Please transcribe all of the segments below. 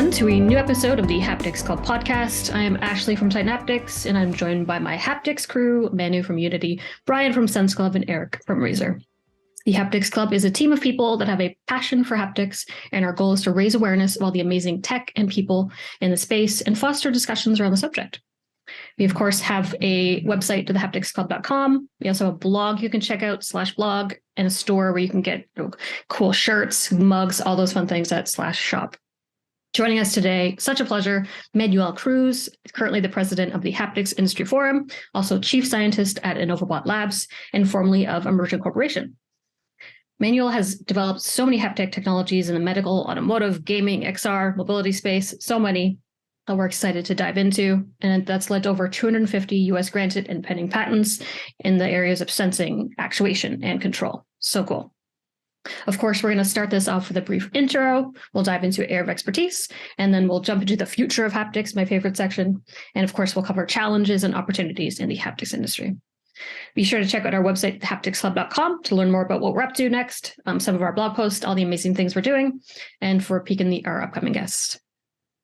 everyone, to a new episode of the Haptics Club podcast. I am Ashley from Titan Haptics, and I'm joined by my Haptics crew, Manu from Unity, Brian from Sense Club, and Eric from Razer. The Haptics Club is a team of people that have a passion for haptics, and our goal is to raise awareness of all the amazing tech and people in the space and foster discussions around the subject. We, of course, have a website to thehapticsclub.com. We also have a blog you can check out /blog and a store where you can get cool shirts, mugs, all those fun things at /shop. Joining us today, such a pleasure, Manuel Cruz, currently the president of the Haptics Industry Forum, also chief scientist at Innovobot Labs, and formerly of Emergent Corporation. Manuel has developed so many haptic technologies in the medical, automotive, gaming, XR, mobility space, so many that we're excited to dive into. And that's led to over 250 US granted and pending patents in the areas of sensing, actuation, and control. So cool. Of course, we're going to start this off with a brief intro. We'll dive into area of expertise, and then we'll jump into the future of haptics, my favorite section. And of course, we'll cover challenges and opportunities in the haptics industry. Be sure to check out our website, hapticsclub.com, to learn more about what we're up to next, some of our blog posts, all the amazing things we're doing, and for a peek in our upcoming guests.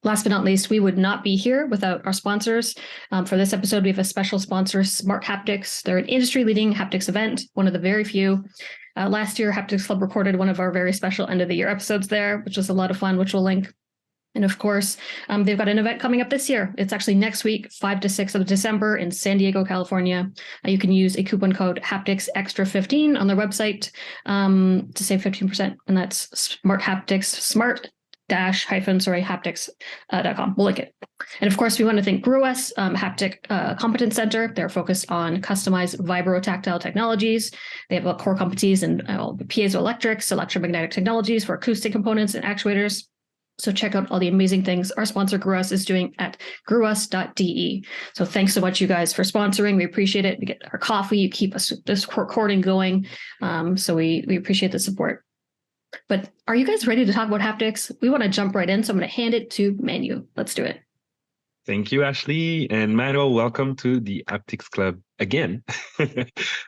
Last but not least, we would not be here without our sponsors. For this episode, we have a special sponsor, Smart Haptics. They're an industry-leading haptics event, one of the very few. Last year, Haptics Club recorded one of our very special end-of-the-year episodes there, which was a lot of fun, which we'll link. And of course, they've got an event coming up this year. It's actually next week, 5 to 6 of December in San Diego, California. You can use a coupon code HapticsExtra15 on their website to save 15%. And that's Smart Haptics, haptics.com. We'll link it. And of course, we want to thank GrewUS Haptic Competence Center. They're focused on customized vibrotactile technologies. They have core competencies in piezoelectrics, electromagnetic technologies for acoustic components and actuators. So check out all the amazing things our sponsor GrewUS is doing at grewus.de. So thanks so much, you guys, for sponsoring. We appreciate it. We get our coffee. You keep us this recording going. So we appreciate the support. But are you guys ready to talk about haptics? We want to jump right in, so I'm going to hand it to Manu. Let's do it. Thank you, Ashley. And Manuel, welcome to the Haptics Club again.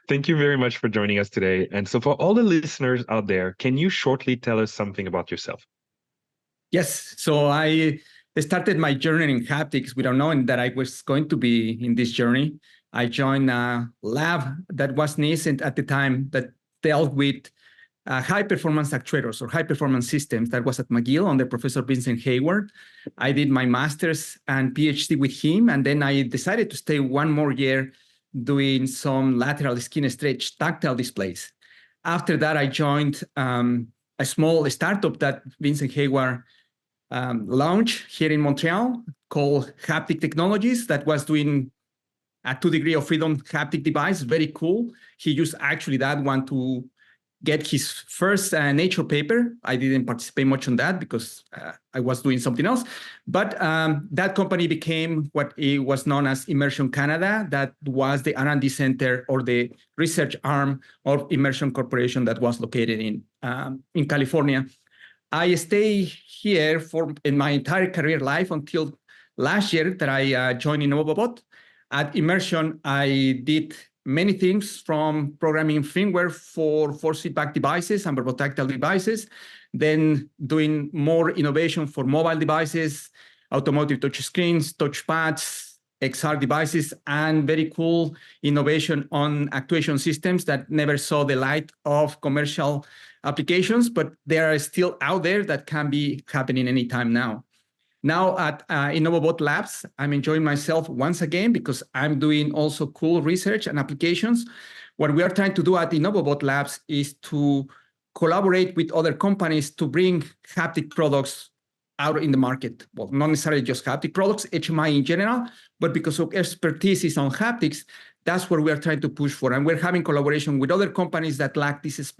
Thank you very much for joining us today. And so for all the listeners out there, can you shortly tell us something about yourself? Yes. So I started my journey in haptics without knowing that I was going to be in this journey. I joined a lab that was nascent at the time that dealt with high-performance actuators or high-performance systems. That was at McGill under Professor Vincent Hayward. I did my master's and PhD with him, and then I decided to stay one more year doing some lateral skin stretch tactile displays. After that, I joined a small startup that Vincent Hayward launched here in Montreal called Haptic Technologies that was doing a 2 degree of freedom haptic device, very cool. He used actually that one to get his first Nature paper. I didn't participate much on that because I was doing something else. But that company became what it was known as Immersion Canada. That was the R&D center or the research arm of Immersion Corporation that was located in California. I stay here in my entire career life until last year that I joined Innovobot. At Immersion, I did many things from programming firmware for force feedback devices and vibrotactile devices, then doing more innovation for mobile devices, automotive touch screens, touchpads, XR devices, and very cool innovation on actuation systems that never saw the light of commercial applications, but they are still out there that can be happening anytime now. Now at Innovobot Labs, I'm enjoying myself once again because I'm doing also cool research and applications. What we are trying to do at Innovobot Labs is to collaborate with other companies to bring haptic products out in the market. Well, not necessarily just haptic products, HMI in general, but because of expertise is on haptics, that's what we are trying to push for. And we're having collaboration with other companies that lack this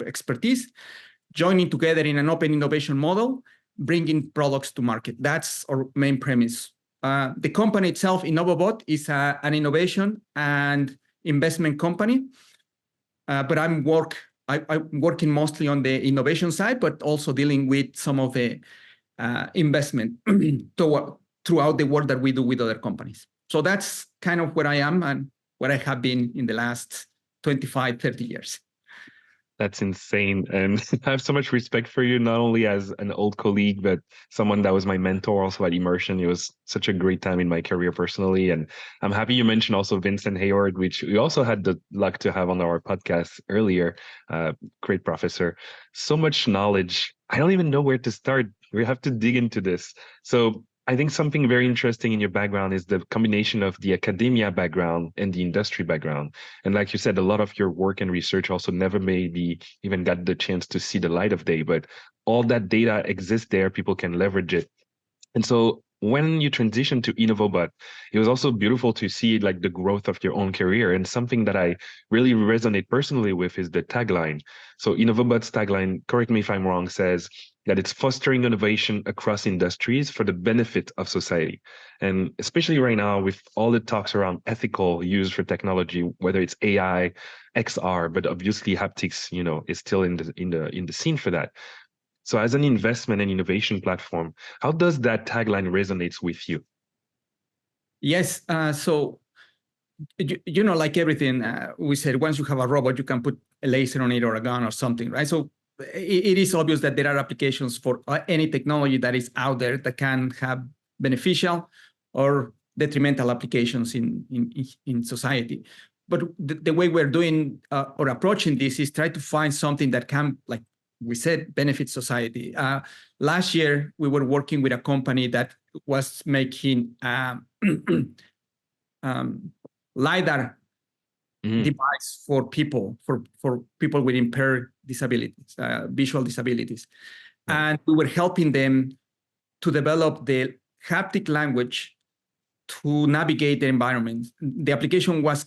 expertise, joining together in an open innovation model, bringing products to market. That's our main premise. The company itself, Innovobot, is an innovation and investment company. But I'm working mostly on the innovation side, but also dealing with some of the investment throughout the work that we do with other companies. So that's kind of where I am and where I have been in the last 25, 30 years. That's insane. And I have so much respect for you, not only as an old colleague, but someone that was my mentor also at Immersion. It was such a great time in my career personally. And I'm happy you mentioned also Vincent Hayward, which we also had the luck to have on our podcast earlier. Great professor. So much knowledge. I don't even know where to start. We have to dig into this. So I think something very interesting in your background is the combination of the academia background and the industry background. And like you said, a lot of your work and research also never maybe even got the chance to see the light of day, but all that data exists there. People can leverage it. And so when you transition to Innovobot, it was also beautiful to see like the growth of your own career. And something that I really resonate personally with is the tagline. So Innovobot's tagline, correct me if I'm wrong, says that it's fostering innovation across industries for the benefit of society. And especially right now with all the talks around ethical use for technology, whether it's AI, XR, but obviously haptics, is still in the scene for that. So as an investment and innovation platform, how does that tagline resonate with you? Yes. So, like everything, we said, once you have a robot, you can put a laser on it or a gun or something, right? So it is obvious that there are applications for any technology that is out there that can have beneficial or detrimental applications in society. But the way we're doing or approaching this is try to find something that can, like we said, benefit society. Last year, we were working with a company that was making LiDAR device for people, for people with impaired disabilities, visual disabilities. Right. And we were helping them to develop the haptic language to navigate the environment. The application was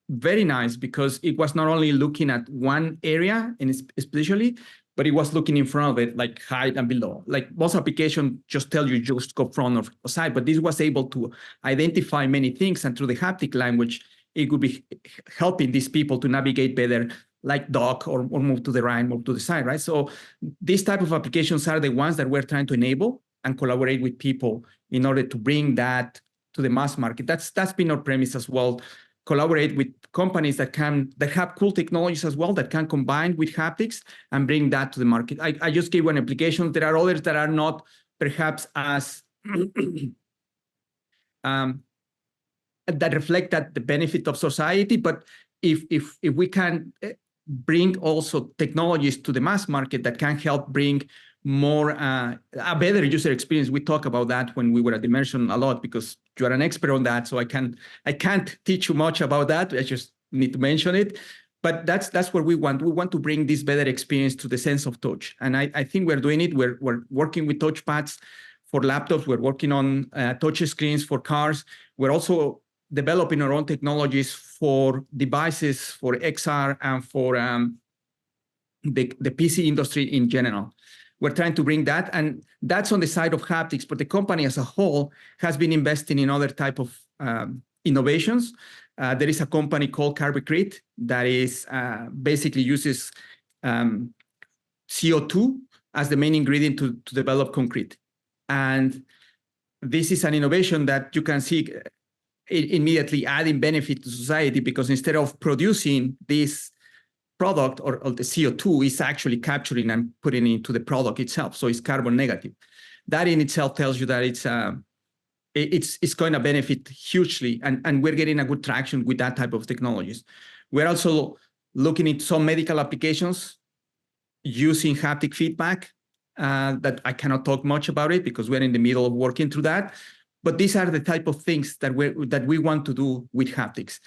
very nice because it was not only looking at one area and especially, but it was looking in front of it, like height and below. Like most applications just tell you just go front or side, but this was able to identify many things. And through the haptic language, it would be helping these people to navigate better, like dock or move to the right, move to the side, right? So these type of applications are the ones that we're trying to enable and collaborate with people in order to bring that to the mass market. That's been our premise as well. Collaborate with companies that have cool technologies as well that can combine with haptics and bring that to the market. I just gave one application. There are others that are not perhaps as that reflect that the benefit of society, but if we can bring also technologies to the mass market that can help bring more a better user experience. We talk about that when we were at Immersion a lot because you are an expert on that. So I can't teach you much about that. I just need to mention it. But that's what we want. We want to bring this better experience to the sense of touch. And I think we're doing it. We're working with touchpads for laptops. We're working on touch screens for cars. We're also developing our own technologies for devices, for XR, and for the PC industry in general. We're trying to bring that, and that's on the side of haptics, but the company as a whole has been investing in other type of innovations. There is a company called Carbicrete that is basically uses CO2 as the main ingredient to develop concrete. And this is an innovation that you can see immediately adding benefit to society because instead of producing this product or the CO2 is actually capturing and putting it into the product itself. So it's carbon negative. That in itself tells you that it's going to benefit hugely. And we're getting a good traction with that type of technologies. We're also looking at some medical applications using haptic feedback that I cannot talk much about it because we're in the middle of working through that. But these are the type of things that we want to do with haptics.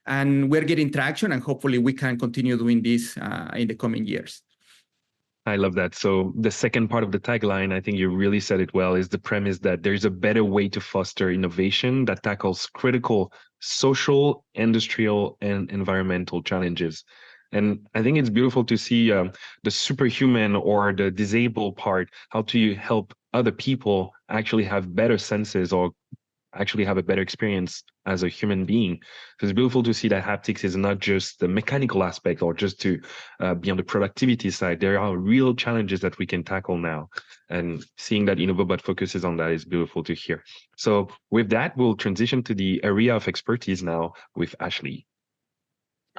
And we're getting traction, and hopefully we can continue doing this in the coming years. I love that. So the second part of the tagline, I think you really said it well, is the premise that there's a better way to foster innovation that tackles critical social, industrial, and environmental challenges. And I think it's beautiful to see the superhuman or the disabled part, how to help other people actually have better senses or actually have a better experience as a human being. So it's beautiful to see that haptics is not just the mechanical aspect or just to be on the productivity side. There are real challenges that we can tackle now. And seeing that Innovobot focuses on that is beautiful to hear. So with that, we'll transition to the area of expertise now with Ashley.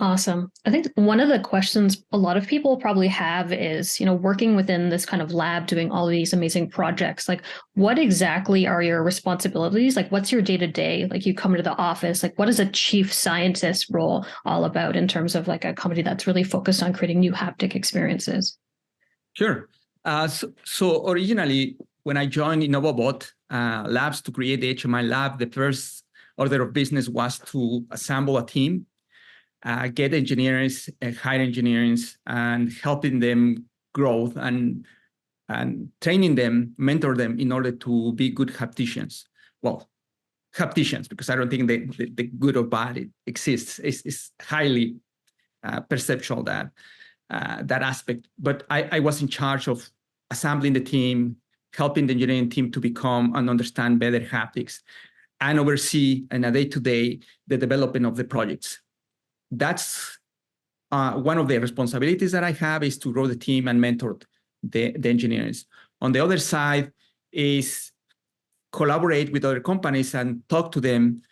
Awesome. I think one of the questions a lot of people probably have is, working within this kind of lab, doing all of these amazing projects, like what exactly are your responsibilities? Like what's your day to day? Like you come into the office, like what is a chief scientist role all about in terms of like a company that's really focused on creating new haptic experiences? Sure. So originally, when I joined Innovobot Labs to create the HMI lab, the first order of business was to assemble a team, get engineers, hire engineers, and helping them grow and training them, mentor them in order to be good hapticians. Well, hapticians, because I don't think the good or bad it exists. It's highly perceptual that aspect. But I was in charge of assembling the team, helping the engineering team to become and understand better haptics, and oversee on a day-to-day the development of the projects. That's one of the responsibilities that I have, is to grow the team and mentor the engineers. On the other side is collaborate with other companies and talk to them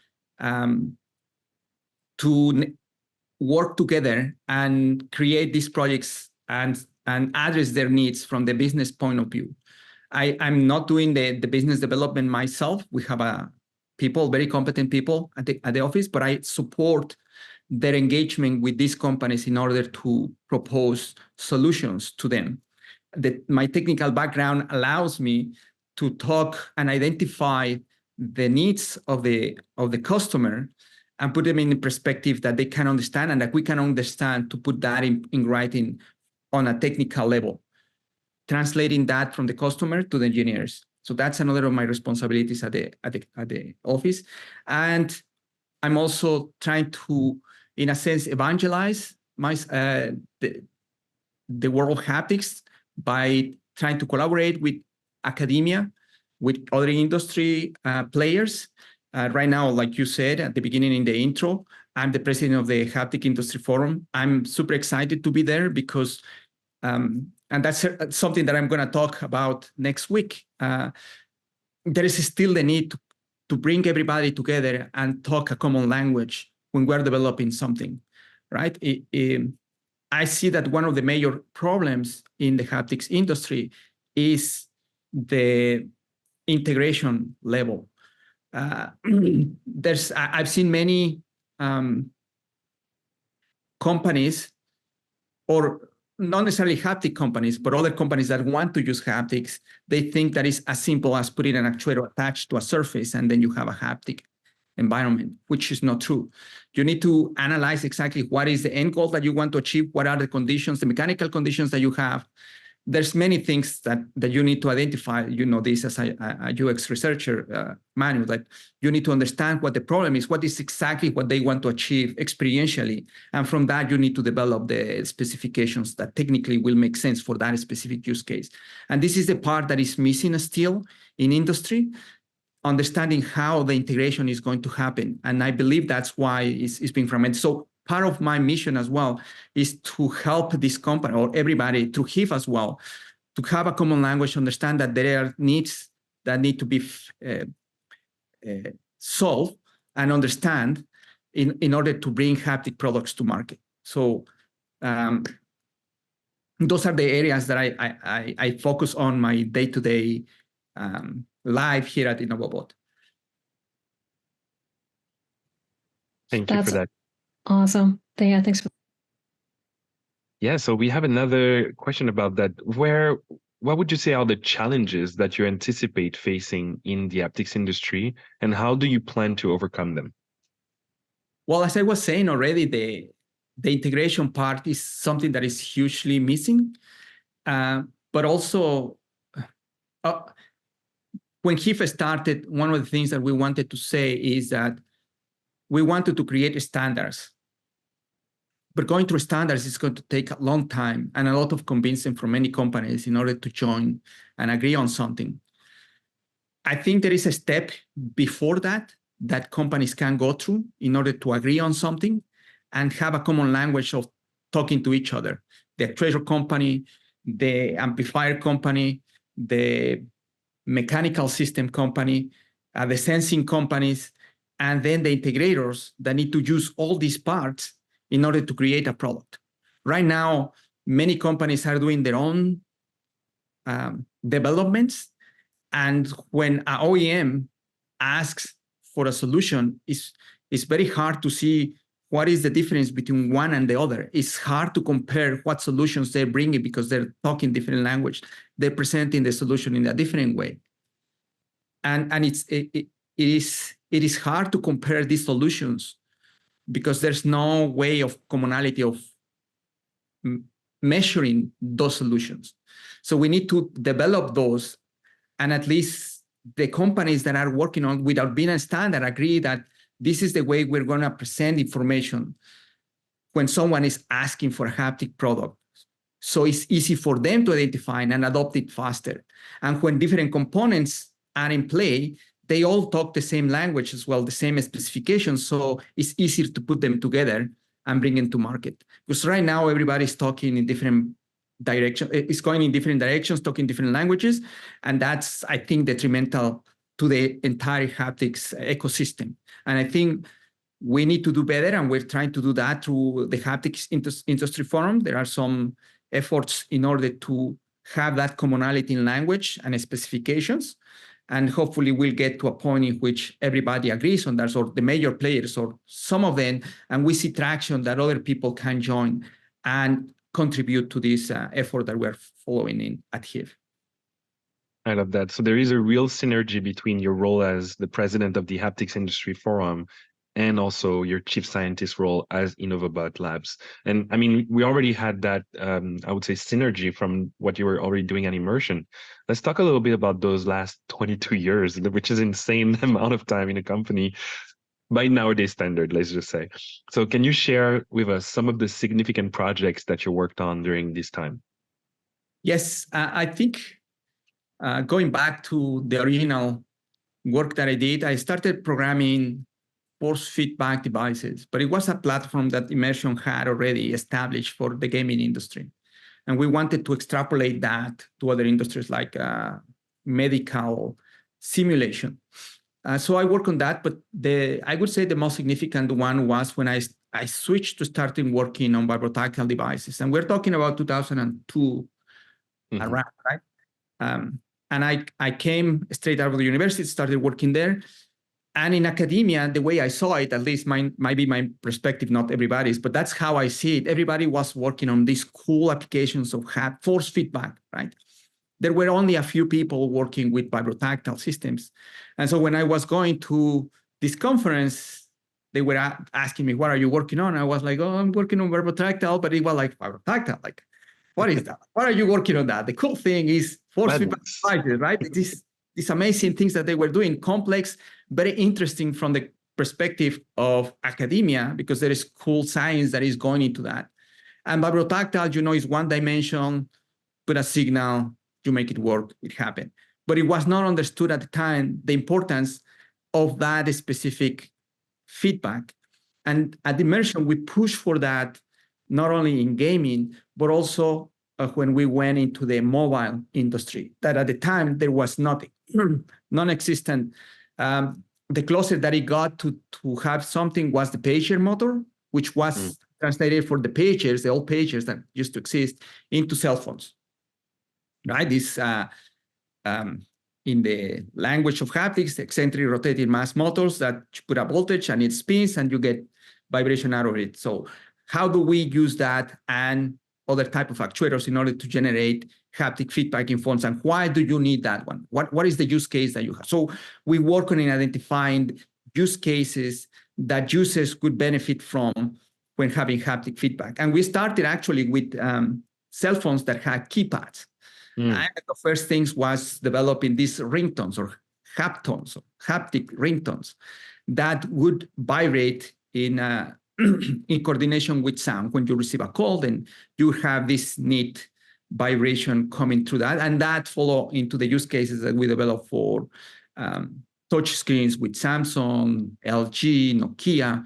to work together and create these projects and address their needs from the business point of view. I'm not doing the business development myself. We have very competent people at the office, but I support their engagement with these companies in order to propose solutions to them. My technical background allows me to talk and identify the needs of the customer and put them in a perspective that they can understand and that we can understand, to put that in writing on a technical level, translating that from the customer to the engineers. So that's another of my responsibilities at the office. And I'm also trying to, in a sense, evangelize the world of haptics by trying to collaborate with academia, with other industry players. Right now, like you said at the beginning in the intro, I'm the president of the Haptic Industry Forum. I'm super excited to be there because, and that's something that I'm going to talk about next week. There is still the need to bring everybody together and talk a common language when we're developing something, right? I see that one of the major problems in the haptics industry is the integration level. I've seen many companies, or not necessarily haptic companies, but other companies that want to use haptics. They think that it's as simple as putting an actuator attached to a surface and then you have a haptic environment, which is not true. You need to analyze exactly what is the end goal that you want to achieve, what are the conditions, the mechanical conditions that you have. There's many things that you need to identify. You know this as a UX researcher, Manu, that you need to understand what the problem is, what is exactly what they want to achieve experientially. And from that, you need to develop the specifications that technically will make sense for that specific use case. And this is the part that is missing still in industry, understanding how the integration is going to happen. And I believe that's why it's being fragmented. So part of my mission as well is to help this company, or everybody through HIF as well, to have a common language, understand that there are needs that need to be solved and understand in order to bring haptic products to market. So those are the areas that I focus on my day-to-day life here at Innovobot. Thank you for that. Awesome. Yeah, thanks for. Yeah, so we have another question about that. What would you say are the challenges that you anticipate facing in the haptics industry, and how do you plan to overcome them? Well, as I was saying already, the integration part is something that is hugely missing. But also, when HIF started, one of the things that we wanted to say is that we wanted to create standards. But going through standards is going to take a long time and a lot of convincing from many companies in order to join and agree on something. I think there is a step before that companies can go through in order to agree on something and have a common language of talking to each other. The actuator company, the amplifier company, the mechanical system company, the sensing companies, and then the integrators that need to use all these parts in order to create a product. Right now, many companies are doing their own developments. And when an OEM asks for a solution, it's very hard to see what is the difference between one and the other. It's hard to compare what solutions they're bringing because they're talking different language. They're presenting the solution in a different way. And it is hard to compare these solutions because there's no way of commonality of measuring those solutions. So we need to develop those, and at least the companies that are working on without being a standard agree that this is the way we're going to present information when someone is asking for a haptic product. So it's easy for them to identify and adopt it faster. And when different components are in play, they all talk the same language as well, the same specifications. So it's easier to put them together and bring them to market. Because right now, everybody's talking in different directions. It's going in different directions, talking different languages. And that's, I think, detrimental to the entire haptics ecosystem. And I think we need to do better, and we're trying to do that through the Haptics Industry Forum. There are some efforts in order to have that commonality in language and specifications. And hopefully we'll get to a point in which everybody agrees on that, or the major players, or some of them, and we see traction that other people can join and contribute to this effort that we're following in at HIV. I love that. So there is a real synergy between your role as the president of the Haptics Industry Forum and also your chief scientist role as Innovobot Labs. And I mean, we already had that, I would say, synergy from what you were already doing at Immersion. Let's talk a little bit about those last 22 years, which is an insane amount of time in a company by nowadays standard, let's just say. So can you share with us some of the significant projects that you worked on during this time? Yes, I think going back to the original work that I did, I started programming force feedback devices, but it was a platform that Immersion had already established for the gaming industry. And we wanted to extrapolate that to other industries like medical simulation. So I worked on that, but I would say the most significant one was when I switched to starting working on vibrotactile devices. And we're talking about 2002 around, right? And I came straight out of the university, started working there. And in academia, the way I saw it, at least might be my perspective, not everybody's, but that's how I see it. Everybody was working on these cool applications of force feedback, right? There were only a few people working with vibrotactile systems. And so when I was going to this conference, they were asking me, what are you working on? I was like, oh, I'm working on vibrotactile, but it was like, vibrotactile, like, what is that? What are you working on that? The cool thing is force feedback devices, right? These amazing things that they were doing, complex, very interesting from the perspective of academia, because there is cool science that is going into that. And vibrotactile, is one dimension, put a signal, you make it work, it happened. But it was not understood at the time, the importance of that specific feedback. And at Immersion, we pushed for that, not only in gaming, but also when we went into the mobile industry, that at the time there was nothing, non-existent. The closer that it got to have something was the pager motor, which was translated for the pagers, the old pagers that used to exist, into cell phones. Right? This, in the language of haptics, the eccentric rotating mass motors that you put a voltage and it spins and you get vibration out of it. So how do we use that and other type of actuators in order to generate haptic feedback in phones, and why do you need that one? What is the use case that you have? So we work on identifying use cases that users could benefit from when having haptic feedback. And we started actually with cell phones that had keypads. And the first things was developing these ringtones or haptones, or haptic ringtones that would vibrate in in coordination with sound. When you receive a call, then you have this neat vibration coming through that, and that follow into the use cases that we develop for touch screens with Samsung, LG, Nokia,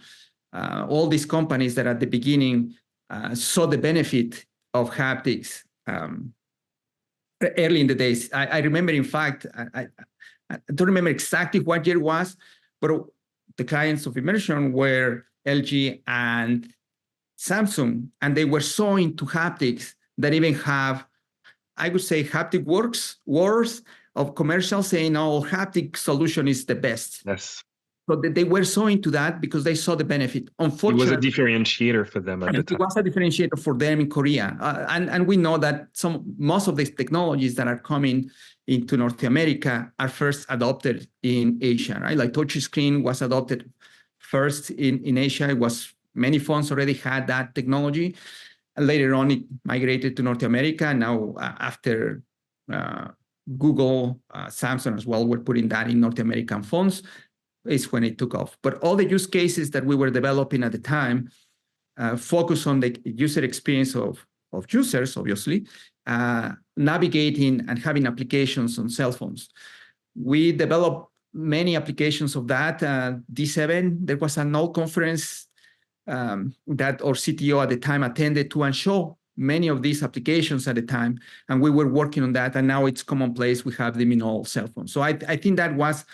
all these companies that at the beginning saw the benefit of haptics early in the days. I remember, in fact, I don't remember exactly what year it was, but the clients of Immersion were LG and Samsung, and they were so into haptics that even have, I would say, haptic wars of commercials saying, "Oh, haptic solution is the best." Yes. So they were so into that because they saw the benefit. It was a Unfortunately, differentiator for them at the it time. was a differentiator for them in Korea. And we know that most of these technologies that are coming into North America are first adopted in Asia, right? Like touchscreen was adopted first in Asia. It was many phones already had that technology. And later on, it migrated to North America. Now, after Google, Samsung as well, were putting that in North American phones, is when it took off. But all the use cases that we were developing at the time focus on the user experience of users, obviously, navigating and having applications on cell phones. We developed many applications of that. D7, there was an old conference that our CTO at the time attended to and show many of these applications at the time. And we were working on that. And now it's commonplace. We have them in all cell phones. So I think that was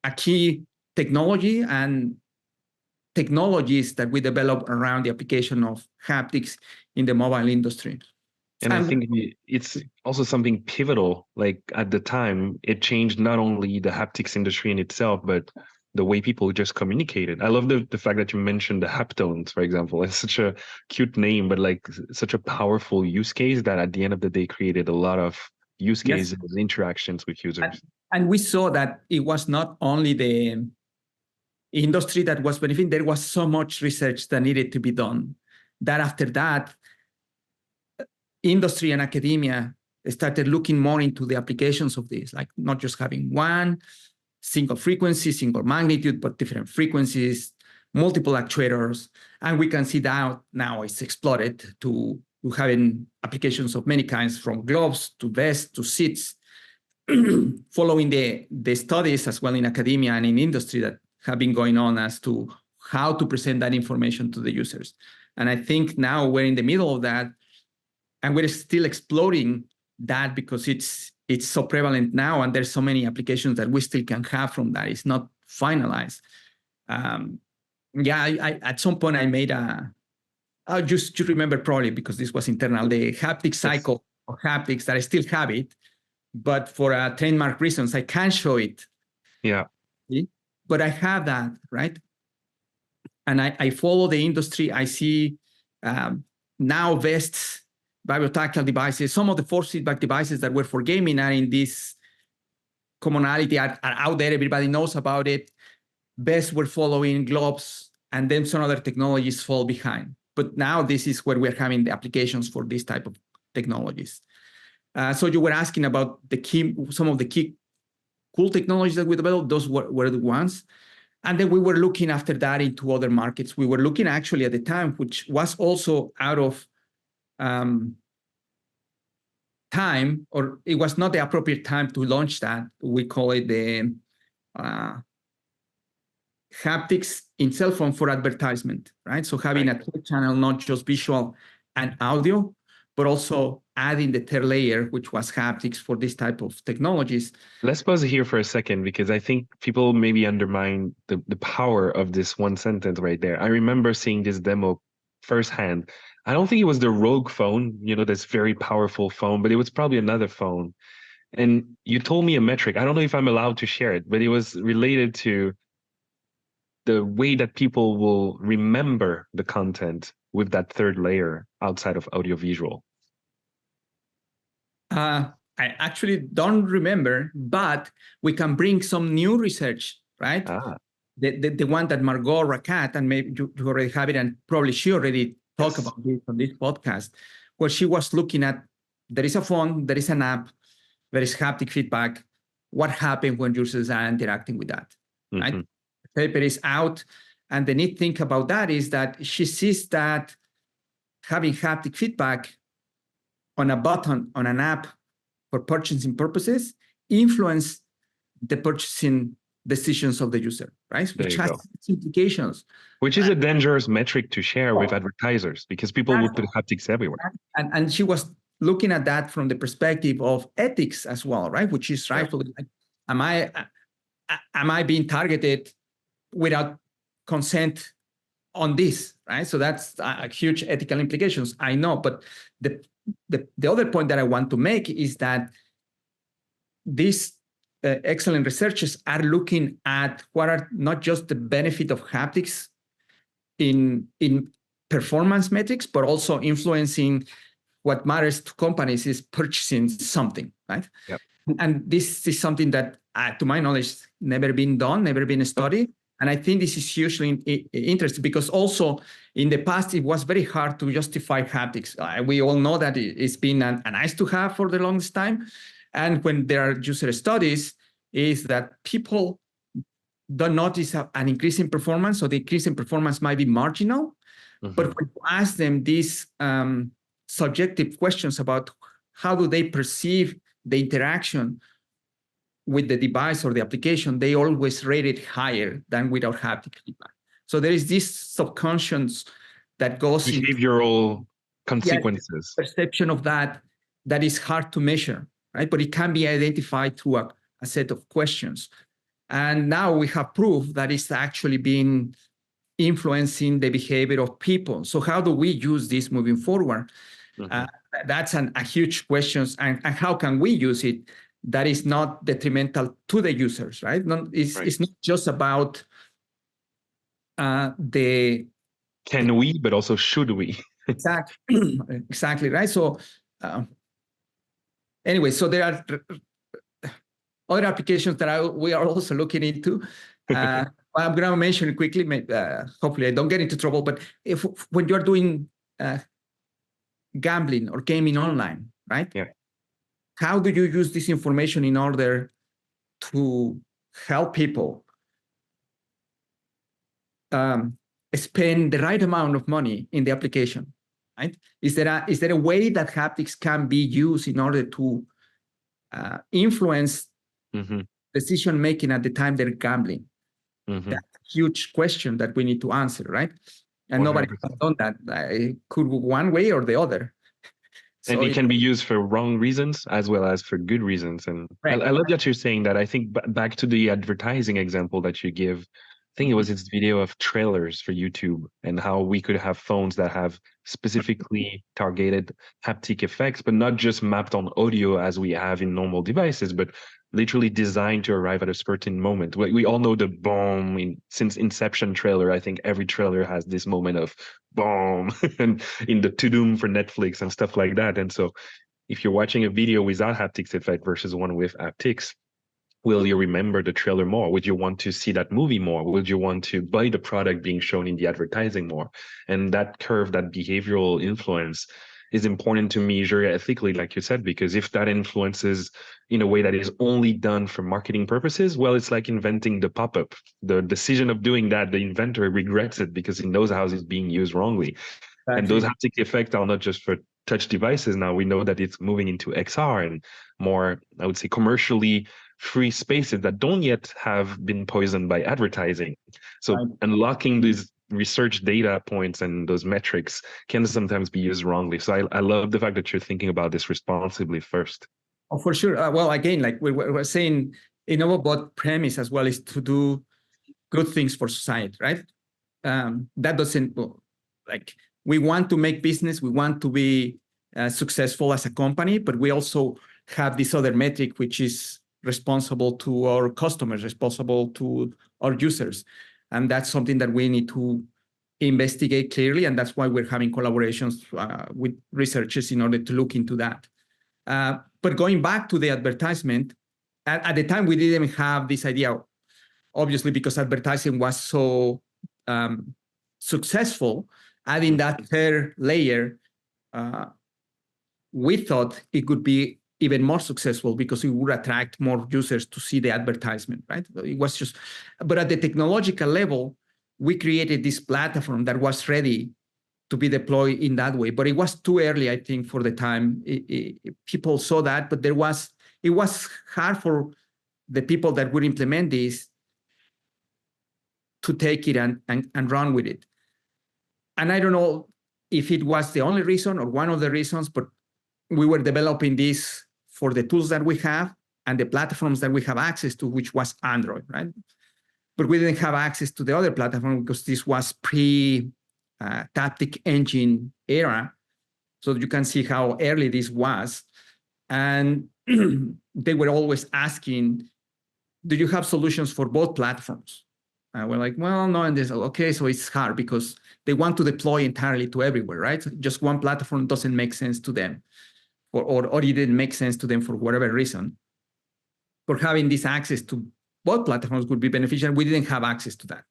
a key technology and technologies that we develop around the application of haptics in the mobile industry. And I think it's also something pivotal. Like at the time, it changed not only the haptics industry in itself, but the way people just communicated. I love the fact that you mentioned the haptones, for example. It's such a cute name, but like such a powerful use case that at the end of the day created a lot of use cases, yes, interactions with users. And we saw that it was not only the industry that was benefiting, there was so much research that needed to be done. That after that, industry and academia started looking more into the applications of this, like not just having one single frequency, single magnitude, but different frequencies, multiple actuators. And we can see that now it's exploded to having applications of many kinds, from gloves to vests to seats, following the studies as well in academia and in industry that have been going on as to how to present that information to the users. And I think now we're in the middle of that, and we're still exploring that because it's so prevalent now, and there's so many applications that we still can have from that. It's not finalized. I at some point I made I just remember probably because this was internal, the haptic cycle of haptics that I still have it, but for trademark reasons, I can't show it. Yeah. But I have that, right? And I follow the industry. I see now vests, biotactile devices, some of the force feedback devices that were for gaming are in this commonality, are out there. Everybody knows about it. Vests were following, gloves, and then some other technologies fall behind. But now this is where we're having the applications for this type of technologies. So you were asking about some of the key cool technologies that we developed. Those were the ones. And then we were looking after that into other markets. We were looking actually at the time, which was also out of time, or it was not the appropriate time to launch that. We call it the haptics in cell phone for advertisement, right? So having a clear channel, not just visual and audio, but also adding the third layer, which was haptics for this type of technologies. Let's pause here for a second, because I think people maybe undermine the power of this one sentence right there. I remember seeing this demo firsthand. I don't think it was the Rogue phone, this very powerful phone, but it was probably another phone. And you told me a metric. I don't know if I'm allowed to share it, but it was related to the way that people will remember the content with that third layer outside of audiovisual. I actually don't remember, but we can bring some new research, right? The one that Margot Racat, and maybe you already have it, and probably she already talked about this on this podcast, where she was looking at, there is a phone, there is an app, there is haptic feedback. What happened when users are interacting with that, right? The paper is out, and the neat thing about that is that she sees that having haptic feedback on a button on an app for purchasing purposes influence the purchasing decisions of the user, right? Which has implications. Which is a dangerous metric to share with advertisers, because people will put haptics everywhere. And she was looking at that from the perspective of ethics as well, right? Which is rightfully, like, am I being targeted without consent on this, right? So that's a huge ethical implications, I know. But the other point that I want to make is that these excellent researchers are looking at what are not just the benefit of haptics in performance metrics, but also influencing what matters to companies is purchasing something, right? Yep. And this is something that, to my knowledge, never been done, never been studied. And I think this is hugely interesting because also in the past, it was very hard to justify haptics. We all know that it's been a nice to have for the longest time. And when there are user studies, is that people don't notice an increase in performance. So the increase in performance might be marginal. But when you ask them these subjective questions about how do they perceive the interaction with the device or the application, they always rate it higher than without haptic feedback. So there is this subconscious that goes into behavioral consequences. Perception of that is hard to measure, right? But it can be identified through a set of questions. And now we have proof that it's actually been influencing the behavior of people. So how do we use this moving forward? That's a huge question. And how can we use it that is not detrimental to the users, right? It's not just about the... Can we, but also should we? Exactly, right? So anyway, so there are other applications that we are also looking into. I'm going to mention it quickly. Hopefully I don't get into trouble, but when you're doing gambling or gaming online, right? Yeah. How do you use this information in order to help people spend the right amount of money in the application, right? Is there a way that haptics can be used in order to influence decision making at the time they're gambling? That's a huge question that we need to answer, right? And 100%. Nobody has done that. It could go one way or the other. And it can be used for wrong reasons as well as for good reasons. And I love that you're saying that. I think back to the advertising example that you give, I think it was this video of trailers for YouTube and how we could have phones that have specifically targeted haptic effects, but not just mapped on audio as we have in normal devices, but literally designed to arrive at a certain moment. We all know the boom since Inception trailer. I think every trailer has this moment of boom and in the to-doom for Netflix and stuff like that. And so if you're watching a video without haptics effect versus one with haptics, will you remember the trailer more? Would you want to see that movie more? Would you want to buy the product being shown in the advertising more? And that curve, that behavioral influence is important to measure ethically, like you said, because if that influences in a way that is only done for marketing purposes, well, it's like inventing the pop-up. The decision of doing that, the inventor regrets it because he knows how it's being used wrongly. Exactly. And those haptic effects are not just for touch devices. Now we know that it's moving into XR and more, I would say, commercially free spaces that don't yet have been poisoned by advertising. So unlocking these research data points and those metrics can sometimes be used wrongly. So I love the fact that you're thinking about this responsibly first. Oh, for sure. Well, again, like we're saying, Innovobot premise as well is to do good things for society, right? That doesn't, like, we want to make business, we want to be successful as a company, but we also have this other metric, which is responsible to our customers, responsible to our users. And that's something that we need to investigate clearly. And that's why we're having collaborations with researchers in order to look into that. But going back to the advertisement, at the time, we didn't have this idea, obviously, because advertising was so successful. Adding that third layer, we thought it could be even more successful because it would attract more users to see the advertisement, right? It was just, but at the technological level, we created this platform that was ready to be deployed in that way. But it was too early, I think, for the time. People saw that, but it was hard for the people that would implement this to take it and run with it. And I don't know if it was the only reason or one of the reasons, but we were developing this for the tools that we have and the platforms that we have access to, which was Android, right? but we didn't have access to the other platform because this was pre-Taptic engine era. So you can see how early this was. And they were always asking, do you have solutions for both platforms? And we're like, well, no. And they said, okay, so it's hard because they want to deploy entirely to everywhere, right? So just one platform doesn't make sense to them, or it didn't make sense to them for whatever reason. For having this access to both platforms would be beneficial. We didn't have access to that.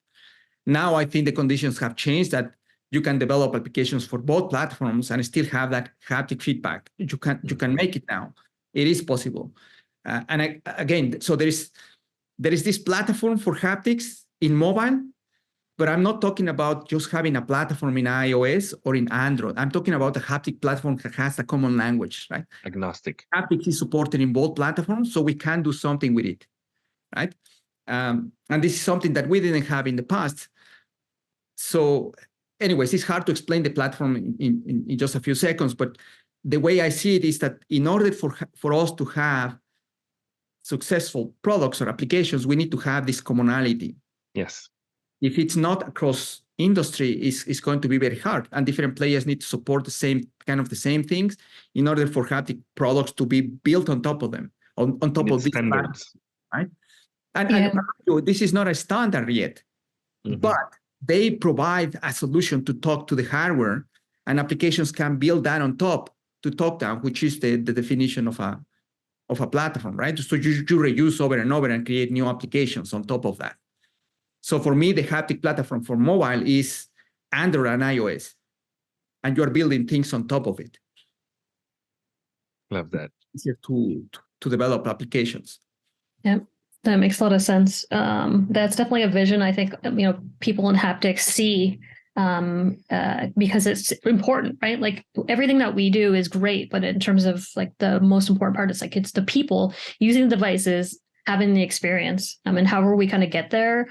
Now I think the conditions have changed that you can develop applications for both platforms and still have that haptic feedback. You can make it now. It is possible. Again, so there is this platform for haptics in mobile, but I'm not talking about just having a platform in iOS or in Android. I'm talking about a haptic platform that has a common language, right? Agnostic. Haptics is supported in both platforms, so we can do something with it, right? And this is something that we didn't have in the past. So anyways, it's hard to explain the platform in just a few seconds, but the way I see it is that in order for us to have successful products or applications, we need to have this commonality. Yes. If it's not across industry, it's going to be very hard, and different players need to support the same things in order for haptic products to be built on top of them, on top of these standards, right? And this is not a standard yet, but they provide a solution to talk to the hardware, and applications can build that on top to talk down, which is the definition of a platform, right? So you reuse over and over and create new applications on top of that. So for me, the haptic platform for mobile is Android and iOS, and you're building things on top of it. Love that. Easier to develop applications. Yeah, that makes a lot of sense. That's definitely a vision I think people in haptics see, because it's important, right? Like everything that we do is great, but in terms of like the most important part is like it's the people using the devices, having the experience, and however we kind of get there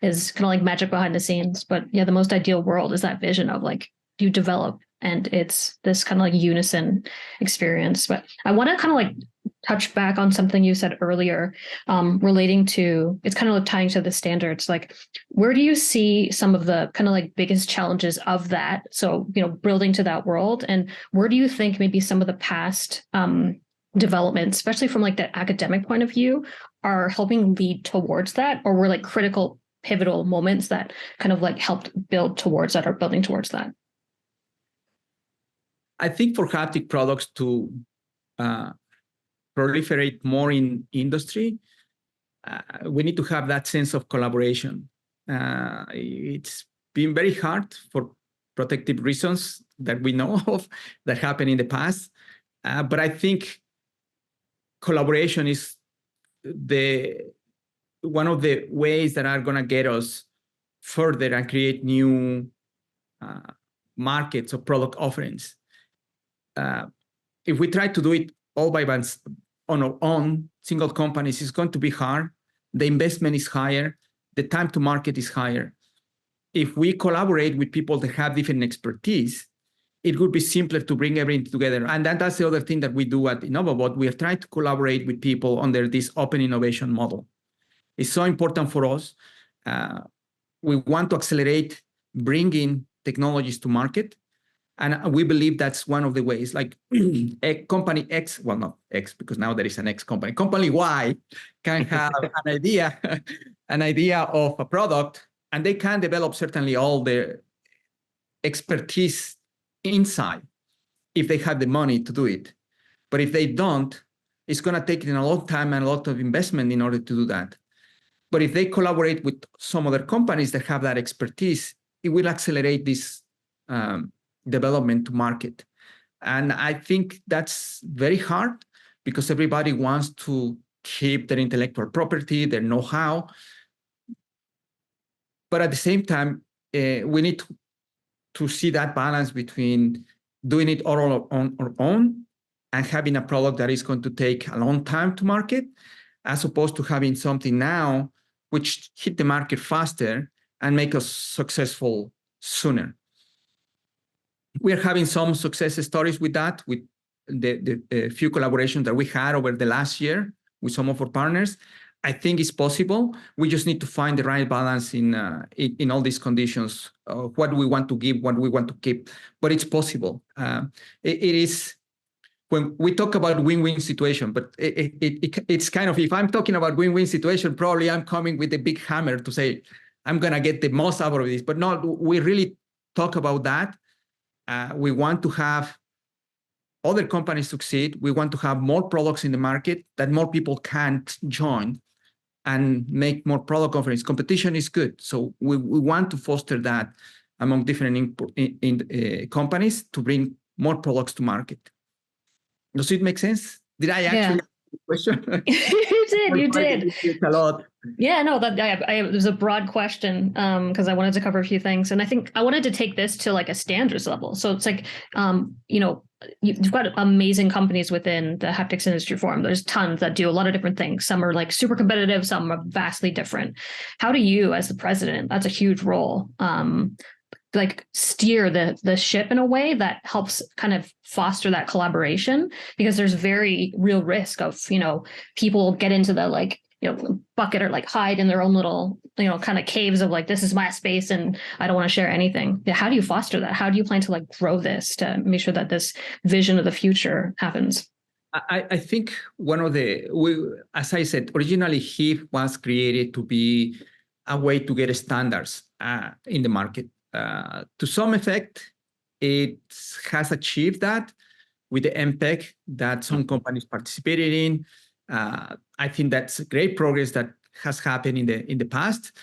is kind of like magic behind the scenes. But yeah, the most ideal world is that vision of like you develop and it's this kind of like unison experience. But I want to kind of like touch back on something you said earlier, relating to, it's kind of like tying to the standards. Like, where do you see some of the kind of like biggest challenges of that? So, building to that world, and where do you think maybe some of the past developments, especially from like the academic point of view, are helping lead towards that, or were like critical, pivotal moments that kind of like helped build towards that or building towards that? I think for haptic products to proliferate more in industry, we need to have that sense of collaboration. It's been very hard for protective reasons that we know of that happened in the past. But I think collaboration is one of the ways that are going to get us further and create new markets or product offerings. If we try to do it all by on our own, single companies, it's going to be hard. The investment is higher. The time to market is higher. If we collaborate with people that have different expertise, it would be simpler to bring everything together. And that's the other thing that we do at Innovobot. We are trying to collaborate with people under this open innovation model. It's so important for us. We want to accelerate bringing technologies to market. And we believe that's one of the ways, like company X, well, not X, because now there is an X company. Company Y can have an idea of a product, and they can develop certainly all the expertise inside if they have the money to do it. But if they don't, it's going to take a long time and a lot of investment in order to do that. But if they collaborate with some other companies that have that expertise, it will accelerate this development to market. And I think that's very hard because everybody wants to keep their intellectual property, their know-how. But at the same time, we need to see that balance between doing it all on our own and having a product that is going to take a long time to market, as opposed to having something now which hit the market faster and make us successful sooner. We're having some success stories with that, with the few collaborations that we had over the last year with some of our partners. I think it's possible. We just need to find the right balance in all these conditions. What we want to give, what we want to keep, but it's possible. It is when we talk about win-win situation, but it's kind of, if I'm talking about win-win situation, probably I'm coming with a big hammer to say I'm gonna get the most out of this. But no, we really talk about that. We want to have other companies succeed. We want to have more products in the market that more people can join and make more product offerings. Competition is good. So we want to foster that among different companies to bring more products to market. Does it make sense? Did I actually answer the question? You did. It's a lot. Yeah, no, it was a broad question because I wanted to cover a few things. And I think I wanted to take this to like a standards level. So it's like, you've got amazing companies within the haptics industry forum. There's tons that do a lot of different things. Some are like super competitive, some are vastly different. How do you, as the president, that's a huge role, like steer the ship in a way that helps kind of foster that collaboration? Because there's very real risk of, people get into the bucket or like hide in their own little, kind of caves of like, this is my space and I don't want to share anything. How do you foster that? How do you plan to like grow this to make sure that this vision of the future happens? I think as I said, originally HIF was created to be a way to get standards in the market. To some effect, it has achieved that with the MPEG that some companies participated in. I think that's great progress that has happened in the past,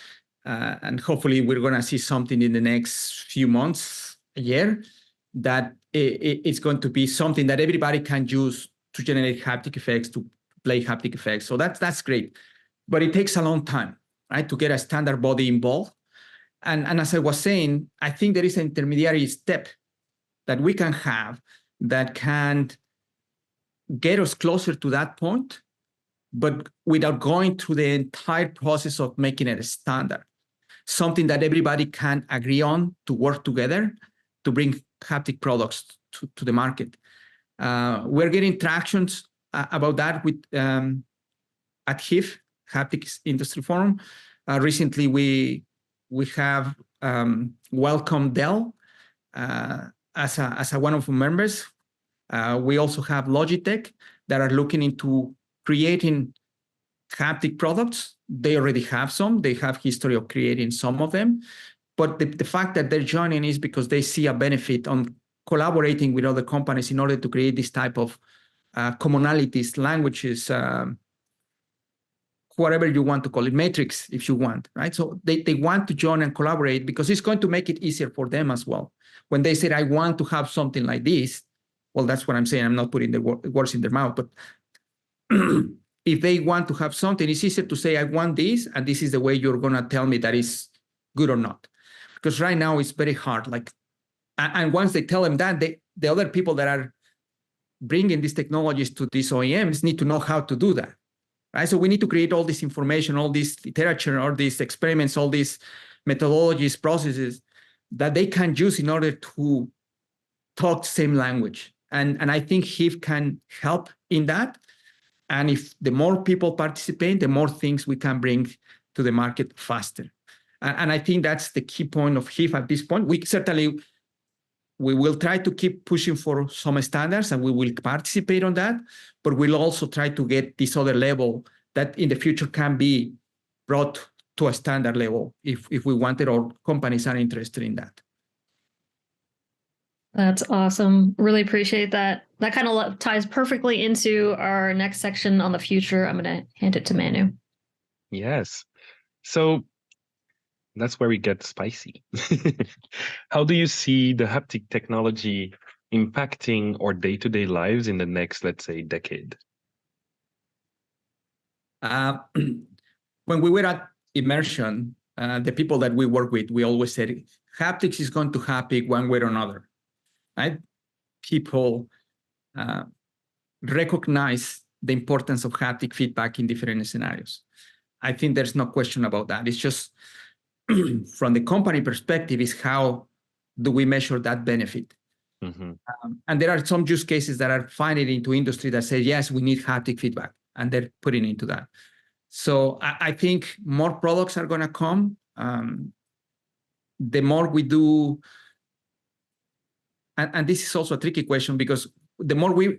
and hopefully we're going to see something in the next few months, a year, that it's going to be something that everybody can use to generate haptic effects, to play haptic effects. So that's great, but it takes a long time, right, to get a standard body involved. And as I was saying, I think there is an intermediary step that we can have that can get us closer to that point, but without going through the entire process of making it a standard, something that everybody can agree on to work together to bring haptic products to the market. We're getting tractions about that with at HIF, Haptics Industry Forum. Recently, we have welcomed Dell as a one of the members. We also have Logitech that are looking into creating haptic products. They already have some. They have history of creating some of them. But the fact that they're joining is because they see a benefit on collaborating with other companies in order to create this type of commonalities, languages, whatever you want to call it, matrix, if you want, right? So they want to join and collaborate because it's going to make it easier for them as well. When they say, I want to have something like this, well, that's what I'm saying. I'm not putting the words in their mouth, but if they want to have something, it's easier to say, I want this, and this is the way you're going to tell me that is good or not. Because right now it's very hard. And once they tell them that, the other people that are bringing these technologies to these OEMs need to know how to do that, right? So we need to create all this information, all this literature, all these experiments, all these methodologies, processes that they can use in order to talk the same language. And I think HIF can help in that. And if the more people participate, the more things we can bring to the market faster. And I think that's the key point of HIF at this point. We will try to keep pushing for some standards, and we will participate on that, but we'll also try to get this other level that in the future can be brought to a standard level if we want it, or companies are interested in that. That's awesome. Really appreciate that. That kind of ties perfectly into our next section on the future. I'm going to hand it to Manu. Yes. So that's where we get spicy. How do you see the haptic technology impacting our day-to-day lives in the next, let's say, decade? When we were at Immersion, the people that we work with, we always said, haptics is going to happen one way or another, right? People recognize the importance of haptic feedback in different scenarios. I think there's no question about that. It's just from the company perspective is how do we measure that benefit? Mm-hmm. And there are some use cases that are finding into industry that say, yes, we need haptic feedback, and they're putting into that. So I think more products are going to come. The more we do, and this is also a tricky question, because the more we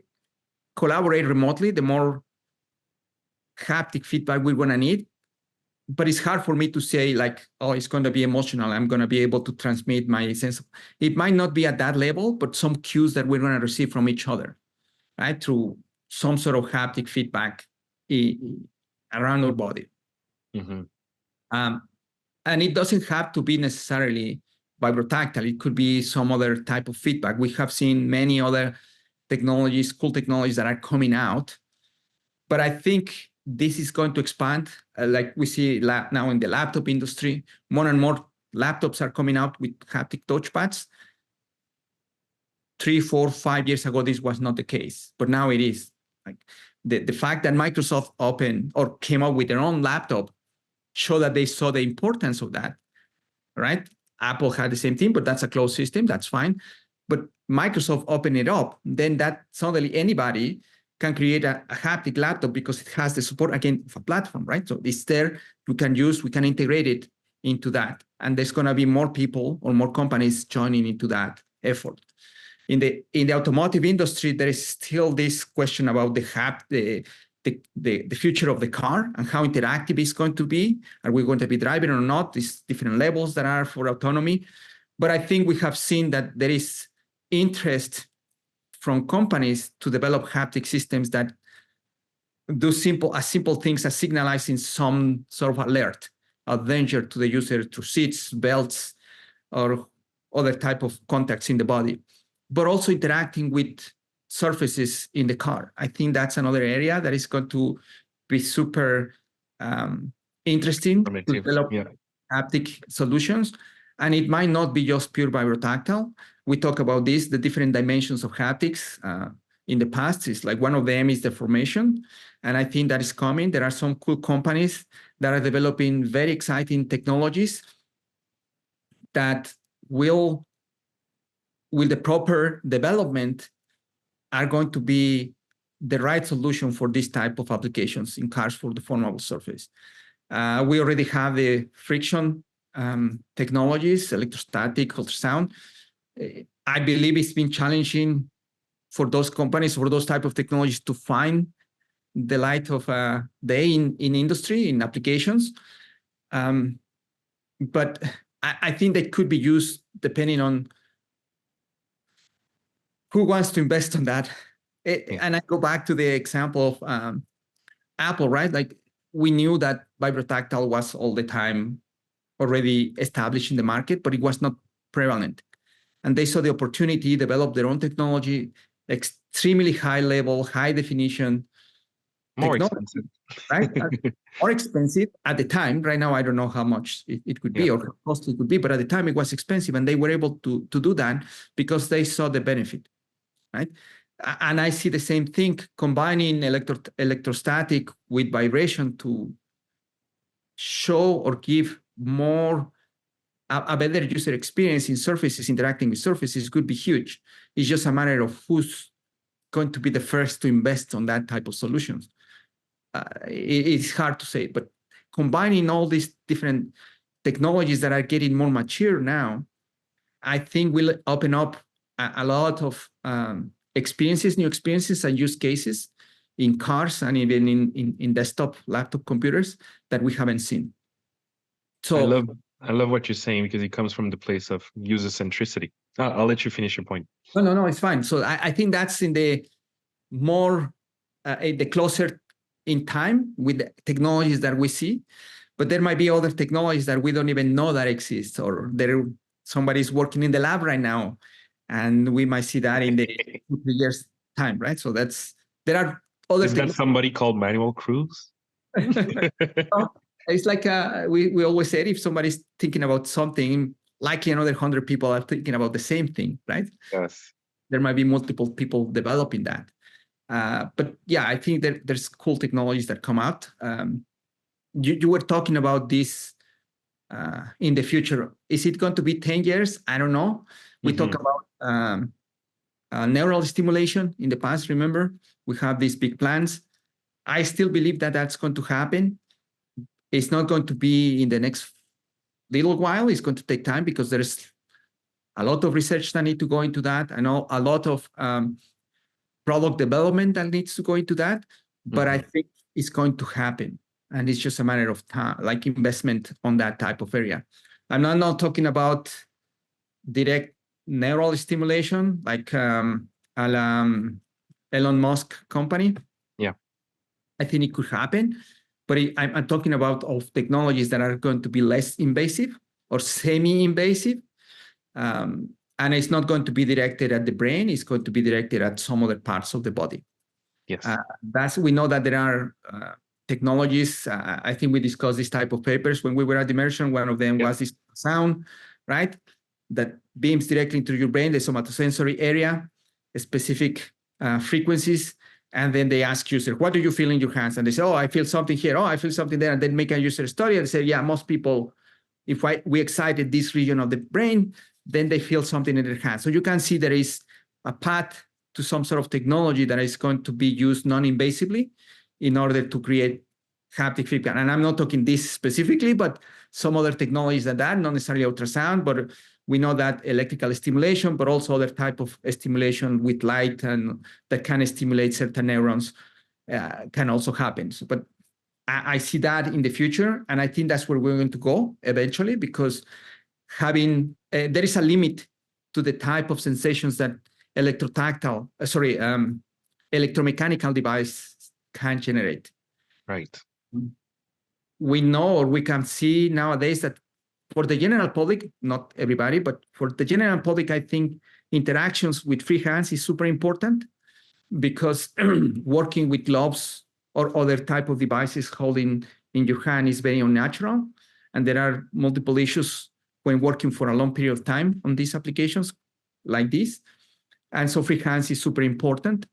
collaborate remotely, the more haptic feedback we're going to need. But it's hard for me to say like, oh, it's going to be emotional. I'm going to be able to transmit my sense. It might not be at that level, but some cues that we're going to receive from each other, right? Through some sort of haptic feedback around our body. Mm-hmm. And it doesn't have to be necessarily vibrotactile. It could be some other type of feedback. We have seen many other technologies, cool technologies that are coming out. But I think this is going to expand, like we see now in the laptop industry. More and more laptops are coming out with haptic touchpads. 3, 4, 5 years ago, this was not the case, but now it is. Like the fact that Microsoft opened or came up with their own laptop show that they saw the importance of that, right? Apple had the same thing, but that's a closed system. That's fine. But Microsoft opened it up. Then that suddenly anybody can create a haptic laptop because it has the support, again, of a platform, right? So it's there. We can integrate it into that. And there's going to be more people or more companies joining into that effort. In the automotive industry, there is still this question about the future of the car and how interactive it's going to be. Are we going to be driving or not? These different levels that are for autonomy. But I think we have seen that there is interest from companies to develop haptic systems that do simple things as signalizing some sort of alert, a danger to the user through seats, belts, or other type of contacts in the body, but also interacting with surfaces in the car. I think that's another area that is going to be super interesting to develop haptic solutions. And it might not be just pure vibrotactile. We talk about this, the different dimensions of haptics in the past. It's like one of them is deformation. And I think that is coming. There are some cool companies that are developing very exciting technologies that will, with the proper development, are going to be the right solution for this type of applications in cars for the deformable surface. We already have the friction technologies, electrostatic, ultrasound. I believe it's been challenging for those companies, for those type of technologies to find the light of day in industry, in applications. But I think they could be used depending on who wants to invest on that. And I go back to the example of Apple, right? Like we knew that vibrotactile was all the time already established in the market, but it was not prevalent. And they saw the opportunity, develop their own technology, extremely high level, high definition. More expensive. Right? More expensive at the time. Right now, I don't know how much it could be or how costly it could be, but at the time it was expensive, and they were able to do that because they saw the benefit, right? And I see the same thing, combining electrostatic with vibration to show or give more a better user experience in surfaces, interacting with surfaces could be huge. It's just a matter of who's going to be the first to invest on that type of solutions. It's hard to say, but combining all these different technologies that are getting more mature now, I think will open up a lot of experiences, new experiences and use cases in cars and even in desktop, laptop computers that we haven't seen. So I love what you're saying because it comes from the place of user centricity. I'll let you finish your point. No, it's fine. So I think that's in the more, the closer in time with the technologies that we see, but there might be other technologies that we don't even know that exist, or somebody's working in the lab right now, and we might see that in the 2-3 years time, right? So there are other. Is that somebody called Manuel Cruz? It's like we always say, if somebody's thinking about something, likely another 100 people are thinking about the same thing, right? Yes. There might be multiple people developing that. But yeah, I think that there's cool technologies that come out. You were talking about this in the future. Is it going to be 10 years? I don't know. We talk about neural stimulation in the past, remember? We have these big plans. I still believe that that's going to happen. It's not going to be in the next little while. It's going to take time because there's a lot of research that need to go into that. I know a lot of product development that needs to go into that, but I think it's going to happen. And it's just a matter of time, like investment on that type of area. I'm not talking about direct neural stimulation, like Elon Musk company. Yeah. I think it could happen, but I'm talking about of technologies that are going to be less invasive or semi-invasive. And it's not going to be directed at the brain. It's going to be directed at some other parts of the body. Yes. We know that there are technologies. I think we discussed this type of papers when we were at immersion. One of them was this sound, right? That beams directly into your brain, the somatosensory area, specific frequencies. And then they ask user, what do you feel in your hands? And they say, oh, I feel something here. Oh, I feel something there. And then make a user story and say, yeah, most people, if we excited this region of the brain, then they feel something in their hands. So you can see there is a path to some sort of technology that is going to be used non-invasively in order to create haptic feedback. And I'm not talking this specifically, but some other technologies than that, not necessarily ultrasound, but we know that electrical stimulation, but also other type of stimulation with light and that can stimulate certain neurons can also happen. But I see that in the future, and I think that's where we're going to go eventually, because having there is a limit to the type of sensations that electromechanical device can generate. Right. We know, or we can see nowadays, that for the general public, not everybody, but for the general public, I think interactions with free hands is super important, because working with gloves or other type of devices holding in your hand is very unnatural. And there are multiple issues when working for a long period of time on these applications like this. And so free hands is super important.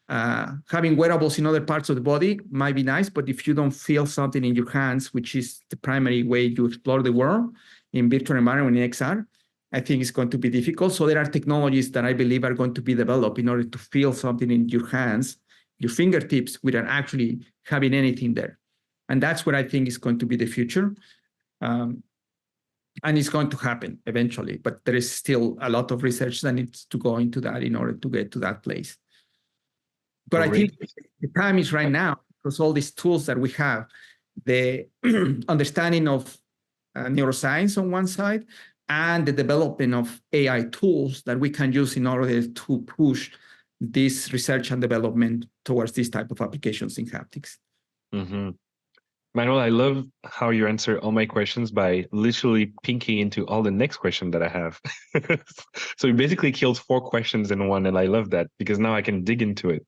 Having wearables in other parts of the body might be nice, but if you don't feel something in your hands, which is the primary way you explore the world in virtual environment in XR, I think it's going to be difficult. So there are technologies that I believe are going to be developed in order to feel something in your hands, your fingertips, without actually having anything there. And that's what I think is going to be the future. And it's going to happen eventually, but there is still a lot of research that needs to go into that in order to get to that place. But I think the time is right now, because all these tools that we have, the understanding of neuroscience on one side, and the development of AI tools that we can use in order to push this research and development towards this type of applications in haptics. Manuel, I love how you answer all my questions by literally pinking into all the next question that I have. So you basically killed 4 questions in one, and I love that because now I can dig into it.